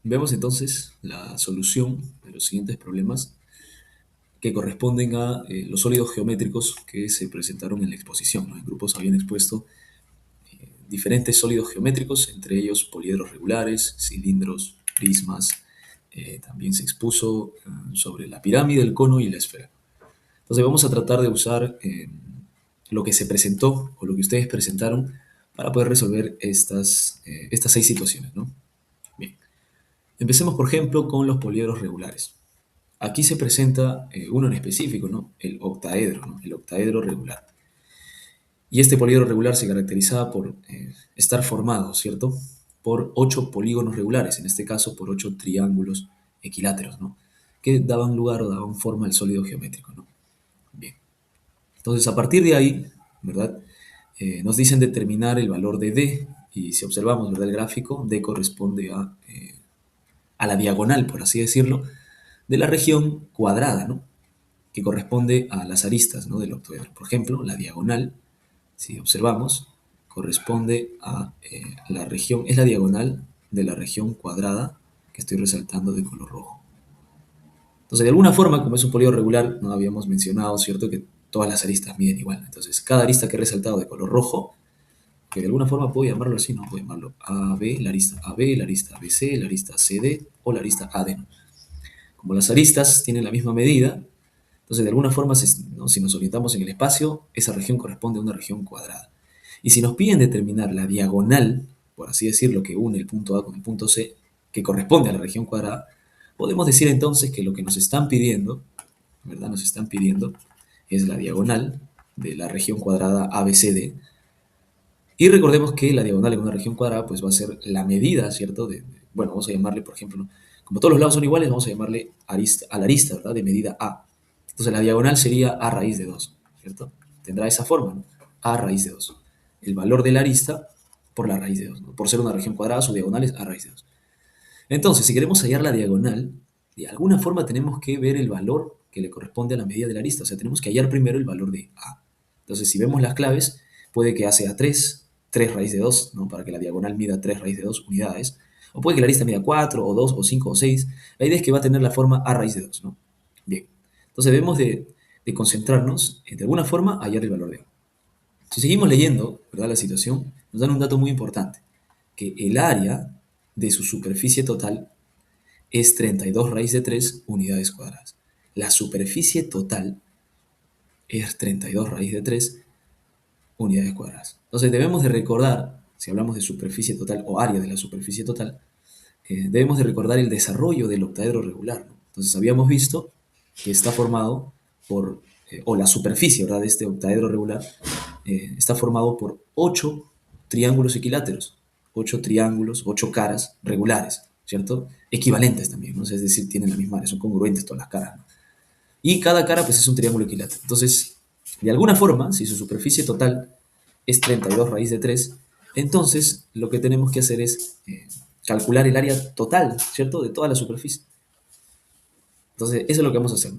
Vemos entonces la solución de los siguientes problemas que corresponden a los sólidos geométricos que se presentaron en la exposición, ¿no? En grupos habían expuesto diferentes sólidos geométricos, entre ellos poliedros regulares, cilindros, prismas. También se expuso sobre la pirámide, el cono y la esfera. Entonces vamos a tratar de usar lo que se presentó o lo que ustedes presentaron para poder resolver estas seis situaciones, ¿no? Bien, empecemos por ejemplo con los poliedros regulares. Aquí se presenta uno en específico, ¿no? El octaedro, ¿no? El octaedro regular. Y este poliedro regular se caracterizaba por estar formado, ¿cierto? Por 8 polígonos regulares, en este caso por 8 triángulos equiláteros, ¿no? Que daban lugar o daban forma al sólido geométrico, ¿no? Bien. Entonces, a partir de ahí, ¿verdad? Nos dicen determinar el valor de D, y si observamos, ¿verdad? El gráfico, D corresponde a la diagonal, por así decirlo, de la región cuadrada, ¿no? Que corresponde a las aristas, ¿no? Del octoedro. Por ejemplo, la diagonal, si observamos, corresponde a la región, es la diagonal de la región cuadrada que estoy resaltando de color rojo. Entonces, de alguna forma, como es un polígono regular, no habíamos mencionado, ¿cierto?, que todas las aristas miden igual. Entonces, cada arista que he resaltado de color rojo, que de alguna forma puedo llamarlo así, ¿no? Puedo llamarlo AB, la arista AB, la arista ABC, la arista CD o la arista AD, ¿no? Como las aristas tienen la misma medida, entonces de alguna forma, ¿no? Si nos orientamos en el espacio, esa región corresponde a una región cuadrada. Y si nos piden determinar la diagonal, por así decirlo, que une el punto A con el punto C, que corresponde a la región cuadrada, podemos decir entonces que lo que nos están pidiendo, ¿verdad? Nos están pidiendo es la diagonal de la región cuadrada ABCD. Y recordemos que la diagonal en una región cuadrada pues va a ser la medida, ¿cierto? Bueno, vamos a llamarle, por ejemplo, como todos los lados son iguales, vamos a llamarle a la arista, ¿verdad? De medida A. Entonces la diagonal sería A raíz de 2, ¿cierto? Tendrá esa forma, ¿no? A raíz de 2. El valor de la arista por la raíz de 2, ¿no? Por ser una región cuadrada, su diagonal es A raíz de 2. Entonces, si queremos hallar la diagonal, de alguna forma tenemos que ver el valor que le corresponde a la medida de la arista. O sea, tenemos que hallar primero el valor de A. Entonces, si vemos las claves, puede que A sea 3, 3 raíz de 2, ¿no? Para que la diagonal mida 3 raíz de 2 unidades. O puede que la arista mida 4, o 2, o 5, o 6. La idea es que va a tener la forma A raíz de 2, ¿no? Bien. Entonces debemos de concentrarnos en, de alguna forma, hallar el valor de A. Si seguimos leyendo, ¿verdad?, la situación, nos dan un dato muy importante, que el área de su superficie total es 32 raíz de 3 unidades cuadradas. La superficie total es 32 raíz de 3 unidades cuadradas. Entonces debemos de recordar, si hablamos de superficie total o área de la superficie total, debemos de recordar el desarrollo del octaedro regular, ¿no? Entonces habíamos visto que está formado por, o la superficie, ¿verdad?, de este octaedro regular está formado por 8 triángulos equiláteros, 8 triángulos, 8 caras regulares, ¿cierto? Equivalentes también, ¿no? Es decir, tienen la misma área, son congruentes todas las caras, ¿no? Y cada cara pues es un triángulo equilátero. Entonces, de alguna forma, si su superficie total es 32 raíz de 3, entonces lo que tenemos que hacer es calcular el área total, ¿cierto?, de toda la superficie. Entonces, eso es lo que vamos a hacer.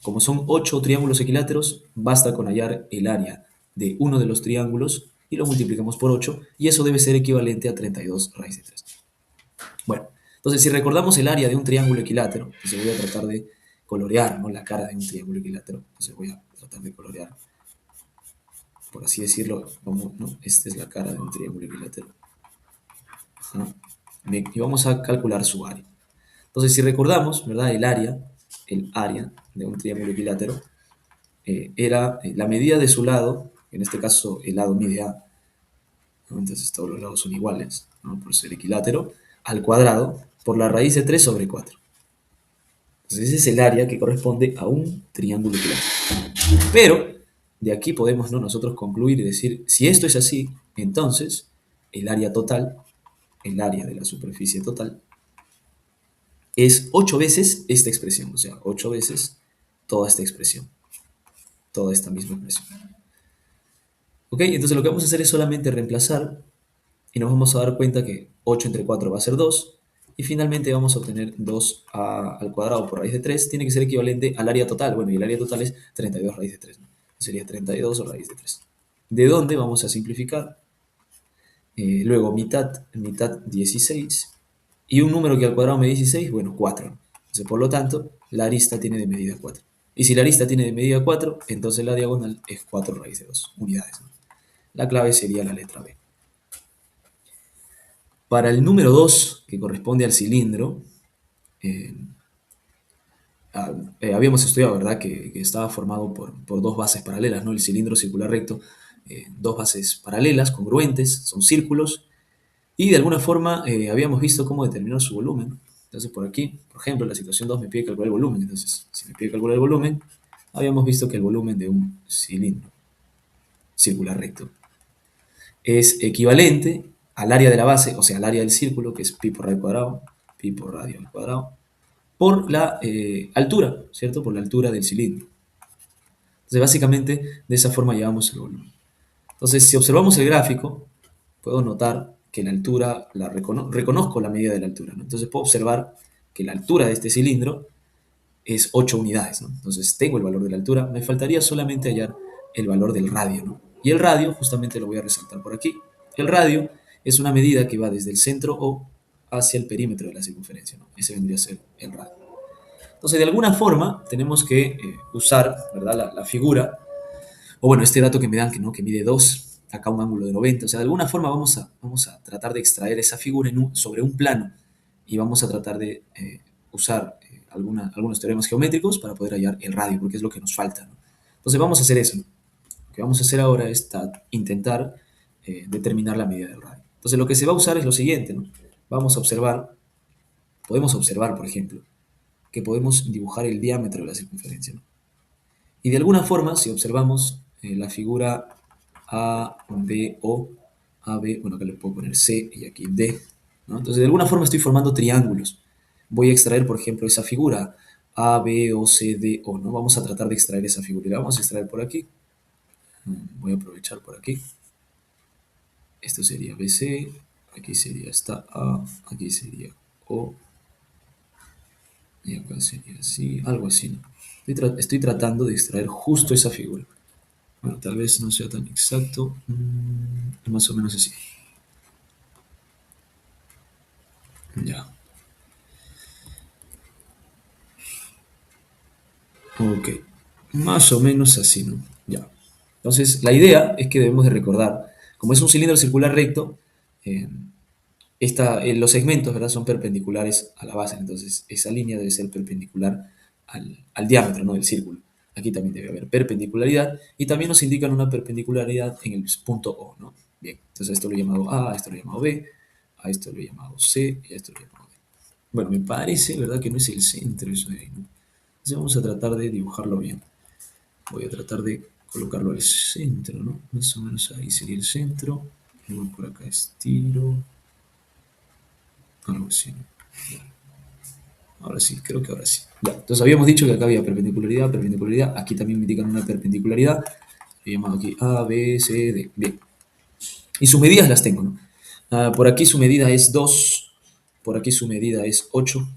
Como son 8 triángulos equiláteros, basta con hallar el área de uno de los triángulos y lo multiplicamos por 8, y eso debe ser equivalente a 32 raíz de 3. Bueno, entonces si recordamos el área de un triángulo equilátero, entonces voy a tratar de colorear, ¿no?, la cara de un triángulo equilátero. Entonces voy a tratar de colorear, por así decirlo, como, ¿no? Esta es la cara de un triángulo equilátero. Ajá. Bien, y vamos a calcular su área. Entonces, si recordamos, ¿verdad?, el área de un triángulo equilátero era la medida de su lado, en este caso el lado mide A, ¿no? Entonces todos los lados son iguales, ¿no?, por ser equilátero, al cuadrado por la raíz de 3 sobre 4. Entonces ese es el área que corresponde a un triángulo equilátero. Pero de aquí podemos, ¿no?, nosotros concluir y decir, si esto es así, entonces el área total, el área de la superficie total, es 8 veces esta expresión, o sea, 8 veces toda esta expresión, toda esta misma expresión. ¿Ok? Entonces lo que vamos a hacer es solamente reemplazar y nos vamos a dar cuenta que 8 entre 4 va a ser 2 y finalmente vamos a obtener 2 al cuadrado por raíz de 3, tiene que ser equivalente al área total. Bueno, y el área total es 32 raíz de 3, ¿no? Sería 32 raíz de 3. ¿De dónde vamos a simplificar? Luego mitad, mitad 16 Y un número que al cuadrado me dé 16, bueno, 4. Entonces, por lo tanto, la arista tiene de medida 4. Y si la arista tiene de medida 4, entonces la diagonal es 4 raíz de 2 unidades, ¿no? La clave sería la letra B. Para el número 2, que corresponde al cilindro, eh, habíamos estudiado, ¿verdad?, que estaba formado por dos bases paralelas, ¿no? El cilindro circular recto, dos bases paralelas, congruentes, son círculos, y de alguna forma habíamos visto cómo determinar su volumen, ¿no? Entonces, por aquí, por ejemplo, la situación 2 me pide calcular el volumen. Entonces, si me pide calcular el volumen, habíamos visto que el volumen de un cilindro circular recto es equivalente al área de la base, o sea, al área del círculo, que es pi por radio al cuadrado, pi por radio al cuadrado, por la altura, ¿cierto? Por la altura del cilindro. Entonces, básicamente, de esa forma llevamos el volumen. Entonces, si observamos el gráfico, puedo notar que la altura, reconozco la medida de la altura, ¿no? Entonces, puedo observar que la altura de este cilindro es 8 unidades, ¿no? Entonces, tengo el valor de la altura, me faltaría solamente hallar el valor del radio, ¿no? Y el radio, justamente lo voy a resaltar por aquí. El radio es una medida que va desde el centro O hacia el perímetro de la circunferencia, ¿no? Ese vendría a ser el radio. Entonces, de alguna forma, tenemos que usar, ¿verdad?, la figura, o bueno, este dato que me dan, que, ¿no?, que mide 2, acá un ángulo de 90. O sea, de alguna forma vamos a tratar de extraer esa figura sobre un plano y vamos a tratar de usar algunos teoremas geométricos para poder hallar el radio, porque es lo que nos falta, ¿no? Entonces, vamos a hacer eso, ¿no? Lo que vamos a hacer ahora es intentar determinar la medida del radio. Entonces, lo que se va a usar es lo siguiente, ¿no? Vamos a observar, podemos observar, por ejemplo, que podemos dibujar el diámetro de la circunferencia, ¿no? Y de alguna forma, si observamos la figura A, B, O, A, B, bueno, acá le puedo poner C y aquí D, ¿no? Entonces, de alguna forma estoy formando triángulos. Voy a extraer, por ejemplo, esa figura A, B, O, C, D, O, ¿no? Vamos a tratar de extraer esa figura y la vamos a extraer por aquí. Voy a aprovechar por aquí. Esto sería BC, aquí sería esta A, aquí sería O, y acá sería así, algo así, ¿no? Estoy tratando de extraer justo esa figura. Bueno, tal vez no sea tan exacto, más o menos así. Ya, ok, más o menos así, ¿no? Ya. Entonces, la idea es que debemos de recordar, como es un cilindro circular recto, eh, los segmentos, ¿verdad?, son perpendiculares a la base. Entonces, esa línea debe ser perpendicular al diámetro, ¿no?, del círculo. Aquí también debe haber perpendicularidad y también nos indican una perpendicularidad en el punto O, ¿no? Bien, entonces a esto lo he llamado A, a esto lo he llamado B, a esto lo he llamado C y a esto lo he llamado D. Bueno, me parece, ¿verdad?, que no es el centro eso de ahí, ¿no? Entonces vamos a tratar de dibujarlo bien. Voy a tratar de colocarlo al centro, ¿no? Más o menos ahí sería el centro. Luego por acá estiro. Algo así, ¿no? Ahora sí, creo que ahora sí. Ya, entonces habíamos dicho que acá había perpendicularidad, perpendicularidad. Aquí también me indican una perpendicularidad. He llamado aquí A, B, C, D. Bien. Y sus medidas las tengo, ¿no? Por aquí su medida es 2. Por aquí su medida es 8.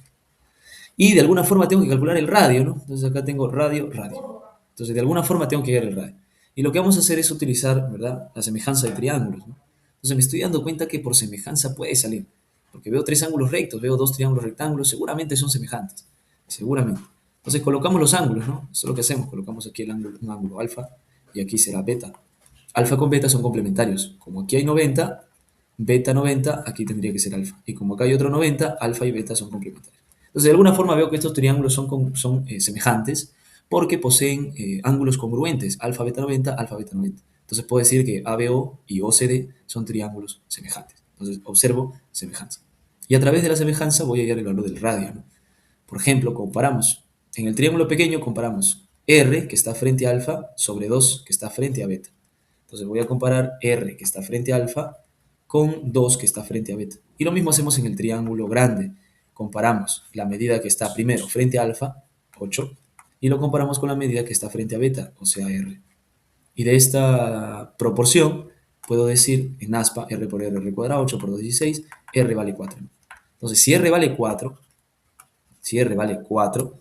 Y de alguna forma tengo que calcular el radio, ¿no? Entonces acá tengo radio, radio. Entonces de alguna forma tengo que hallar el radio. Y lo que vamos a hacer es utilizar, ¿verdad?, la semejanza de triángulos, ¿no? Entonces me estoy dando cuenta que por semejanza puede salir. Porque veo tres ángulos rectos, veo dos triángulos rectángulos, seguramente son semejantes. Seguramente. Entonces colocamos los ángulos, ¿no? Eso es lo que hacemos. Colocamos aquí un ángulo alfa y aquí será beta. Alfa con beta son complementarios. Como aquí hay 90, beta 90, aquí tendría que ser alfa. Y como acá hay otro 90, alfa y beta son complementarios. Entonces, de alguna forma veo que estos triángulos son semejantes porque poseen ángulos congruentes, alfa, beta 90, alfa, beta 90. Entonces, puedo decir que ABO y OCD son triángulos semejantes. Entonces, observo semejanza. Y a través de la semejanza voy a hallar el valor del radio, ¿no? Por ejemplo, comparamos. En el triángulo pequeño comparamos R, que está frente a alfa, sobre 2, que está frente a beta. Entonces voy a comparar R, que está frente a alfa, con 2, que está frente a beta. Y lo mismo hacemos en el triángulo grande. Comparamos la medida que está primero frente a alfa, 8, y lo comparamos con la medida que está frente a beta, o sea, R. Y de esta proporción puedo decir en aspa R por R cuadrado, 8 por 2, 16, R vale 4. Entonces, si R vale 4,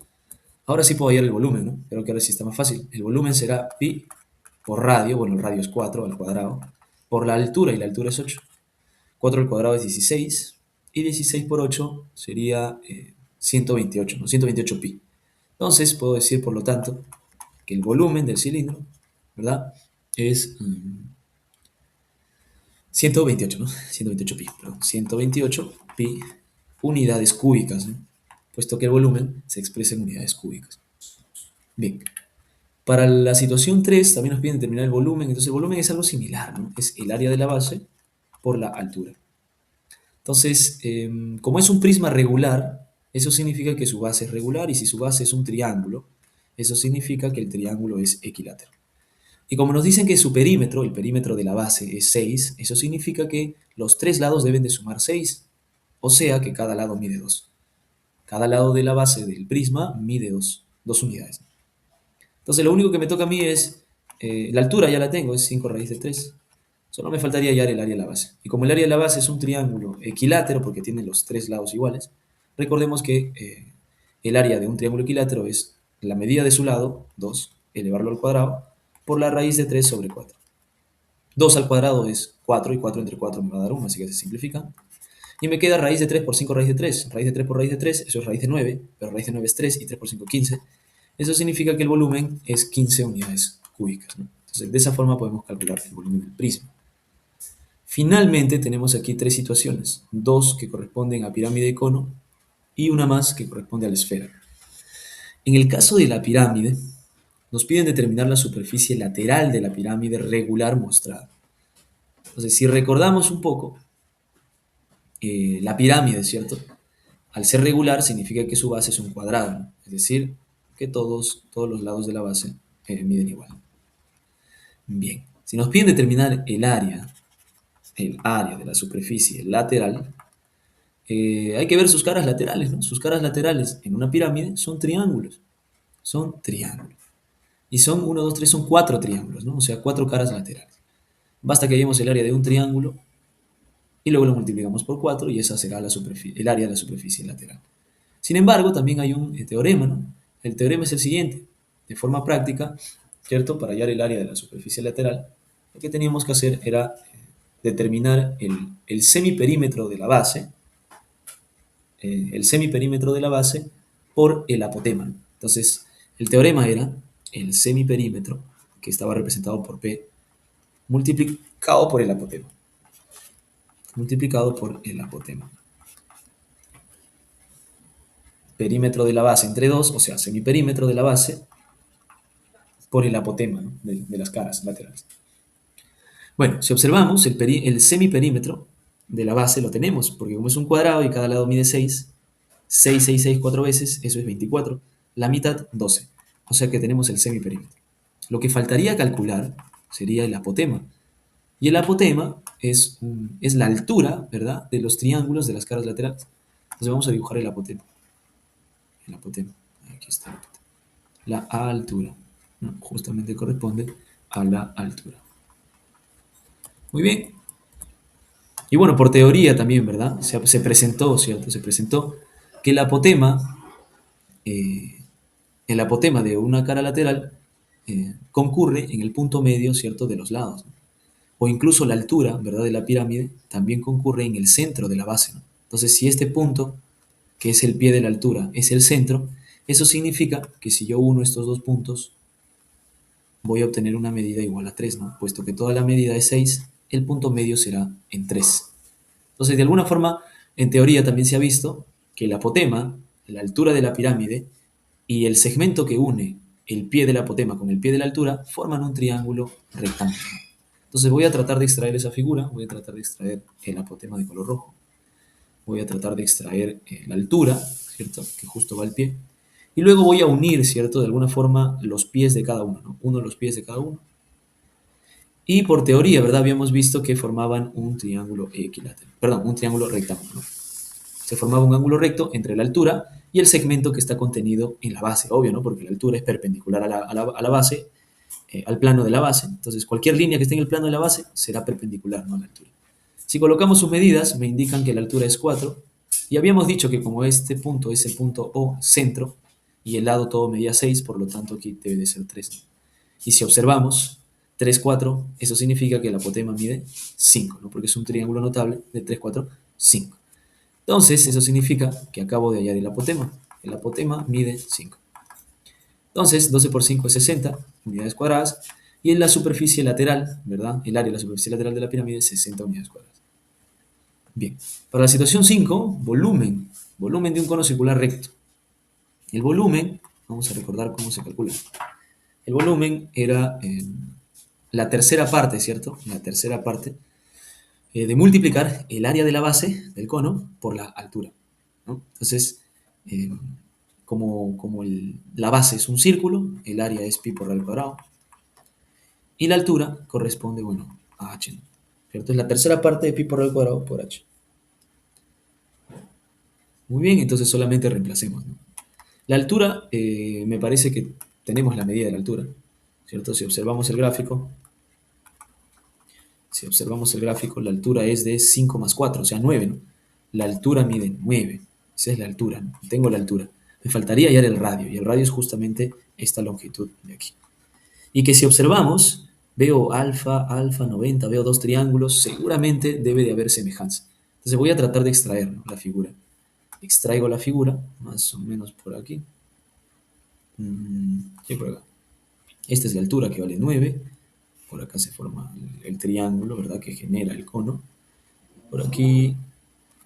ahora sí puedo hallar el volumen, ¿no? Creo que ahora sí está más fácil. El volumen será pi por radio, bueno, el radio es 4 al cuadrado, por la altura, y la altura es 8. 4 al cuadrado es 16, y 16 por 8 sería 128, ¿no? 128 pi. Entonces puedo decir, por lo tanto, que el volumen del cilindro, ¿verdad? Es 128, ¿no? 128 pi, perdón, 128 pi unidades cúbicas, ¿no? Puesto que el volumen se expresa en unidades cúbicas. Bien, para la situación 3 también nos piden determinar el volumen, entonces el volumen es algo similar, ¿no? Es el área de la base por la altura. Entonces, como es un prisma regular, eso significa que su base es regular y si su base es un triángulo, eso significa que el triángulo es equilátero. Y como nos dicen que su perímetro, el perímetro de la base es 6, eso significa que los tres lados deben de sumar 6, o sea que cada lado mide 2. Cada lado de la base del prisma mide 2 unidades. Entonces lo único que me toca a mí es, la altura ya la tengo, es 5 raíz de 3. Solo me faltaría hallar el área de la base. Y como el área de la base es un triángulo equilátero, porque tiene los tres lados iguales, recordemos que el área de un triángulo equilátero es la medida de su lado, 2, elevarlo al cuadrado, por la raíz de 3 sobre 4. 2 al cuadrado es 4 y 4 entre 4 me va a dar 1, así que se simplifica. Y me queda raíz de 3 por 5 raíz de 3. Raíz de 3 por raíz de 3, eso es raíz de 9, pero raíz de 9 es 3 y 3 por 5 15. Eso significa que el volumen es 15 unidades cúbicas, ¿no? Entonces, de esa forma podemos calcular el volumen del prisma. Finalmente, tenemos aquí tres situaciones. Dos que corresponden a pirámide y cono y una más que corresponde a la esfera. En el caso de la pirámide, nos piden determinar la superficie lateral de la pirámide regular mostrada. Entonces, si recordamos un poco, la pirámide, ¿cierto? Al ser regular significa que su base es un cuadrado, ¿no? Es decir, que todos los lados de la base miden igual. Bien, si nos piden determinar el área de la superficie lateral, hay que ver sus caras laterales, ¿no? Sus caras laterales en una pirámide son triángulos. Son triángulos. Y son 1, 2, 3, son 4 triángulos, ¿no? O sea, 4 caras laterales. Basta que hallemos el área de un triángulo y luego lo multiplicamos por 4 y esa será el área de la superficie lateral. Sin embargo, también hay un teorema, ¿no? El teorema es el siguiente. De forma práctica, ¿cierto? Para hallar el área de la superficie lateral, lo que teníamos que hacer era determinar el semiperímetro de la base, por el apotema. Entonces, el teorema era el semiperímetro, que estaba representado por P, multiplicado por el apotema. Multiplicado por el apotema. Perímetro de la base entre 2, o sea, semiperímetro de la base, por el apotema, ¿no? de las caras laterales. Bueno, si observamos, el semiperímetro de la base lo tenemos, porque como es un cuadrado y cada lado mide 6, 6, 6, 6, 4 veces, eso es 24. La mitad, 12. O sea que tenemos el semiperímetro. Lo que faltaría calcular sería el apotema. Y el apotema es la altura, ¿verdad?, de los triángulos de las caras laterales. Entonces vamos a dibujar el apotema. El apotema. Aquí está el apotema. La altura, ¿no? Justamente corresponde a la altura. Muy bien. Y bueno, por teoría también, ¿verdad? Se presentó, ¿cierto? Se presentó que eh, el apotema de una cara lateral concurre en el punto medio, ¿cierto?, de los lados, ¿no? O incluso la altura, ¿verdad?, de la pirámide también concurre en el centro de la base, ¿no? Entonces, si este punto, que es el pie de la altura, es el centro, eso significa que si yo uno estos dos puntos, voy a obtener una medida igual a 3, ¿no? Puesto que toda la medida es 6, el punto medio será en 3. Entonces, de alguna forma, en teoría también se ha visto que el apotema, la altura de la pirámide, y el segmento que une el pie del apotema con el pie de la altura forman un triángulo rectángulo. Entonces voy a tratar de extraer esa figura, voy a tratar de extraer el apotema de color rojo, voy a tratar de extraer la altura, ¿cierto?, que justo va al pie, y luego voy a unir, ¿cierto?, de alguna forma los pies de cada uno, ¿no? Uno de los pies de cada uno. Y por teoría, ¿verdad?, habíamos visto que formaban un triángulo equilátero, perdón, un triángulo rectángulo, ¿no? Se formaba un ángulo recto entre la altura y el segmento que está contenido en la base, obvio, ¿no? Porque la altura es perpendicular a la base, al plano de la base. Entonces, cualquier línea que esté en el plano de la base será perpendicular, ¿no?, a la altura. Si colocamos sus medidas, me indican que la altura es 4, y habíamos dicho que como este punto es el punto O, centro, y el lado todo medía 6, por lo tanto aquí debe de ser 3, ¿no? Y si observamos 3, 4, eso significa que el apotema mide 5, ¿no?, porque es un triángulo notable de 3, 4, 5. Entonces, eso significa que acabo de hallar el apotema. El apotema mide 5. Entonces, 12 por 5 es 60 unidades cuadradas. Y en la superficie lateral, ¿verdad? El área de la superficie lateral de la pirámide es 60 unidades cuadradas. Bien, para la situación 5, volumen. Volumen de un cono circular recto. El volumen, vamos a recordar cómo se calcula. El volumen era la tercera parte, ¿cierto? La tercera parte de multiplicar el área de la base del cono por la altura, ¿no? Entonces, eh, la base es un círculo, el área es pi por r al cuadrado, y la altura corresponde, bueno, a h, ¿no? ¿Cierto? Es la tercera parte de pi por r al cuadrado por h. Muy bien, entonces solamente reemplacemos, ¿no? La altura, me parece que tenemos la medida de la altura, ¿cierto? Si observamos el gráfico, la altura es de 5 más 4, o sea, 9, ¿no? La altura mide 9. Esa es la altura, ¿no? Tengo la altura. Me faltaría hallar el radio, y el radio es justamente esta longitud de aquí. Y que si observamos, veo alfa, alfa 90, veo dos triángulos, seguramente debe de haber semejanza. Entonces voy a tratar de extraer, ¿no?, la figura. Extraigo la figura, más o menos por aquí. Sí, por acá. Esta es la altura, que vale 9. Por acá se forma el triángulo, ¿verdad?, que genera el cono. Por aquí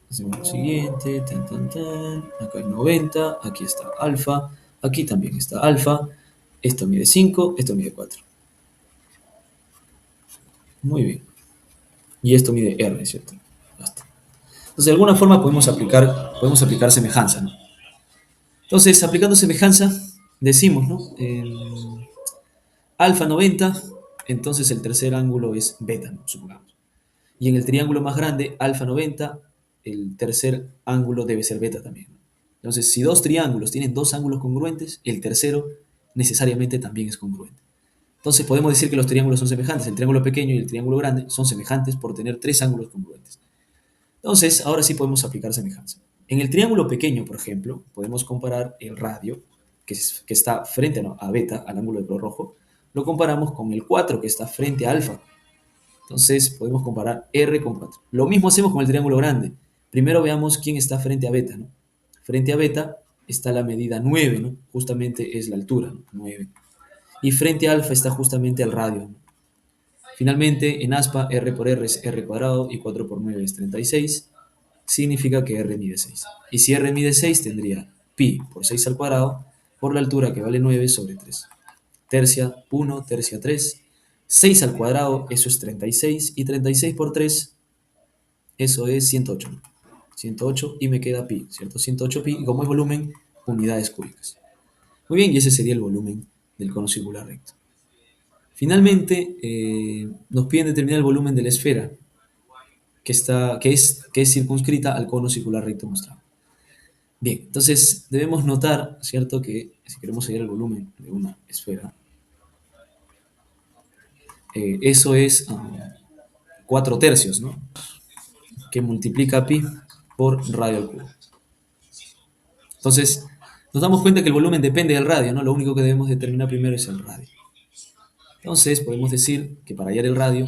hacemos lo siguiente, tan, tan, tan. Acá hay 90, aquí está alfa, aquí también está alfa. Esto mide 5, esto mide 4. Muy bien. Y esto mide R, ¿cierto? Basta. Entonces, de alguna forma podemos aplicar semejanza, ¿no? Entonces, aplicando semejanza, decimos, ¿no? Alfa 90, entonces el tercer ángulo es beta, ¿no?, supongamos. Y en el triángulo más grande, alfa 90, el tercer ángulo debe ser beta también, ¿no? Entonces, si dos triángulos tienen dos ángulos congruentes, el tercero necesariamente también es congruente. Entonces, podemos decir que los triángulos son semejantes. El triángulo pequeño y el triángulo grande son semejantes por tener tres ángulos congruentes. Entonces, ahora sí podemos aplicar semejanza. En el triángulo pequeño, por ejemplo, podemos comparar el radio, que está frente a beta, al ángulo de color rojo, lo comparamos con el 4, que está frente a alfa. Entonces podemos comparar R con 4. Lo mismo hacemos con el triángulo grande. Primero veamos quién está frente a beta, ¿no? Frente a beta está la medida 9, ¿no? Justamente es la altura, ¿no? 9. Y frente a alfa está justamente el radio, ¿no? Finalmente, en aspa, R por R es R cuadrado y 4 por 9 es 36. Significa que R mide 6. Y si R mide 6, tendría pi por 6 al cuadrado por la altura, que vale 9 sobre 3. Tercia 1, tercia 3. 6 al cuadrado, eso es 36. Y 36 por 3, eso es 108. 108 y me queda pi, ¿cierto? 108 pi, y como es volumen, unidades cúbicas. Muy bien, y ese sería el volumen del cono circular recto. Finalmente, nos piden determinar el volumen de la esfera que es circunscrita al cono circular recto mostrado. Bien, entonces debemos notar, ¿cierto?, que si queremos hallar el volumen de una esfera, eso es 4 tercios, ¿no?, que multiplica pi por radio al cubo. Entonces, nos damos cuenta que el volumen depende del radio, ¿no? Lo único que debemos determinar primero es el radio. Entonces, podemos decir que para hallar el radio,